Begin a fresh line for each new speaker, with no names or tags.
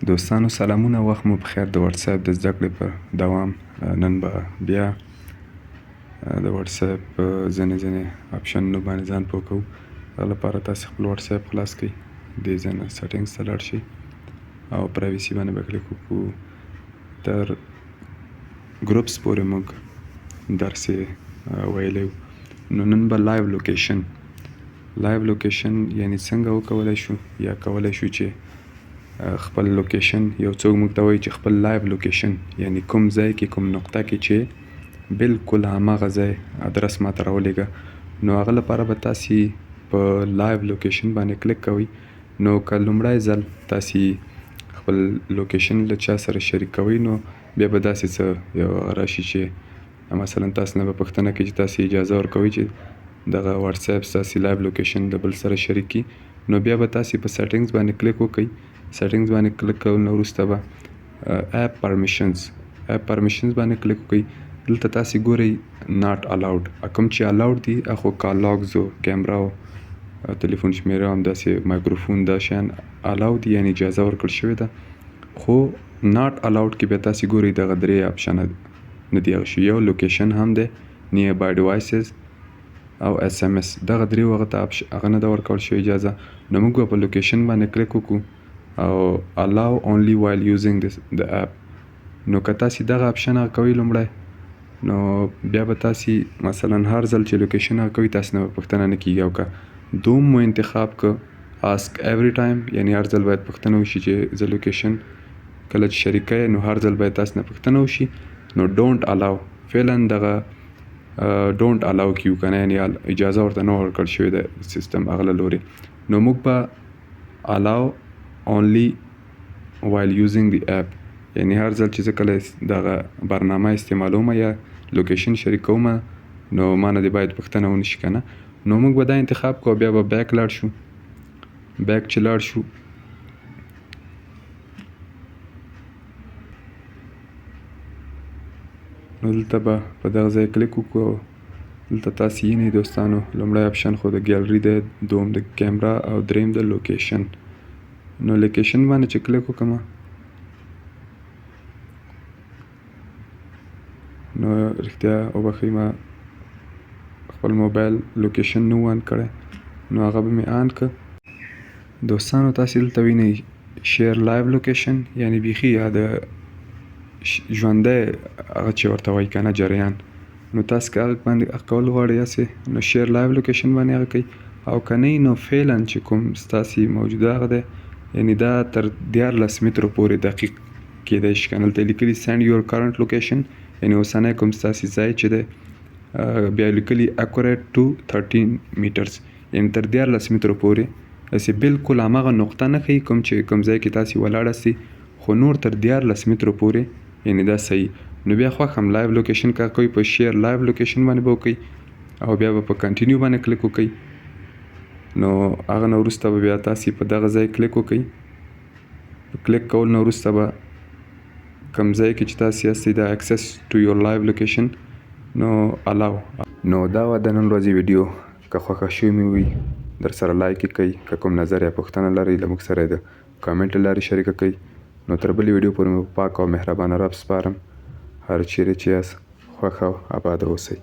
دوستانو سلامونه، وخت مو بخیر. د واتس اپ د زده کړې په دوام نن به بیا د واتس اپ ځینې اپشنونو باندې ځان پوه کوو. هغه لپاره تاسې خپل واتس اپ خلاص کړئ، دې ځای نه سیټینګز ته لاړ شئ او پرایویسي باندې به کلیک وکړو. تر ګروپس پورې موږ درس یې ویلی و. نو نن به لایو لوکیشن یعنې څنګه وکولی شو یا کولی شو چې خپل لوکیشن، یو څوک موږ ته وایي چې خپل لایو لوکیشن یعنی کوم ځای کې، کوم نقطه کې چې بالکل هماغه ځای ادرس ماته راولېږه، نو هغه لپاره به تاسې په لایو لوکیشن باندې کلیک کوئ. نو که لومړی ځل تاسې خپل لوکیشن له چا سره شریک کوئ، نو بیا به داسې څه یو راشي چې مثلا تاسو نه به پوښتنه کوي چې تاسې اجازه ورکوئ چې دغه واتس اپ ستاسې لایو لوکیشن د بل سره شریک کړي. نو بیا به تاسې په سیټینګز باندې کلیک وکړئ. سیټینګز باندې کلیک کول نه وروسته به اپ پرمیشنز باندې کلیک وکړئ. دلته تاسې ګورئ ناٹ الاؤډ، کوم چې الاؤډ دي هغه کال لاګز او کیمرا او تلیفون شمیره او همداسې مایکروفون دا شیان الاو دي، یعنې اجازه ورکړل شوې ده. خو ناٹ الاؤډ کې بیا تاسې ګورئ دغه درې اپشنه نه دي هغه شوي. یو لوکیشن هم دی، نییر بای ډیوایسز او اس ام اس، دغه درې هغه ته هغه نه ده ورکول شوې اجازه. نو موږ به په لوکیشن باندې کلیک وکړو او allow only while using the app. نو که تاسې دغه اپشن هغه کوئ لومړی، نو بیا به تاسې مثلا هر ځل چې لوکیشن هغه کوئ تاسې نه به پوښتنه نه کېږي. او که دوم مو انتخاب که ask every time، یعنې هر ځل باید پوښتنه وشي چې زه لوکیشن کله چې شریک کوئ نو هر ځل باید تاسې نه پوښتنه وشي، نو ډونټ الاو فعلا دغه ډونټ الاو کیو که نه، یعنې اجازه ورته نه ورکړل شوې ده سیستم هغه له لورې. نو موږ به الاو only while using the app، یعنی هر ځل چې زه کله دغه برنامه استعمالوم یا لوکیشن شریک کوم نو ما نه دې باید پوښتنه ونه شي که نه. نو موږ به دا انتخاب کوو، بیا به بیک لاړ شو. بیک چې لاړ شو نو دلته به په دغه ځای کلیک وکړو. دلته تاسې وینئ دوستانو، لومړی اپشن خو د ګیلري دی، دوم د کیمرا او دریم د لوکیشن. نو لوکیشن باندې چې کلیک وکړم نو رښتیا وبښئ ما خپل موبایل لوکیشن نه و آن کړی، نو هغه به مې آن کړ. دوستانو تاسې دلته وینئ شیر لایو لوکیشن، یعنې بیخي یا د ژوندی هغه چې ورته وایي که نه جریان. نو تاسې که هغه باندې کول غواړئ هسې نو شیر لایو لوکیشن باندې هغه کوئ، او که نه نو فعلا چې کوم ستاسې موجوده هغه دی، یعنی دا تر 14 مترو پورې دقیق کیدای شي. کنه دلته لیکلي سینډ یور کرنٹ لوکیشن، یعنی اوسنی کوم ستاسې ځای چې دی، بیا لیکلي اکوریټ ټو 13 میټرز، یعنی تر 14 مترو پورې هسې بالکل هماغه نقطه نه ښیي کوم ځای کې تاسې ولاړ هستئ، خو نور تر 14 مترو پورې، یعنی دا صحیح. نو بیا خوښ هم لایو لوکیشن که کوئ په شیر لایو لوکیشن باندې به وکئ او بیا به په کنټینیو باندې کلیک وکئ. نو هغه نه وروسته به بیا تاسې په دغه ځای کلیک وکئ. په کلیک کول نه وروسته به کوم ځای کې چې تاسې هستئ دا اکسس ټو یور لایو لوکیشن نو الاو. نو دا وه د نن ورځې ویډیو. که خوښه شوې مې وي در سره لایک یې کړئ، که کوم نظر یا پوښتنه لرئ له موږ سره یې د کامنټ له لارې شریکه کړئ. نو تر بلې ویډیو پورې مې په پاک او مهربانه رب سپارم. هر چیرې چې یاست خوښ او اباد اوسئ.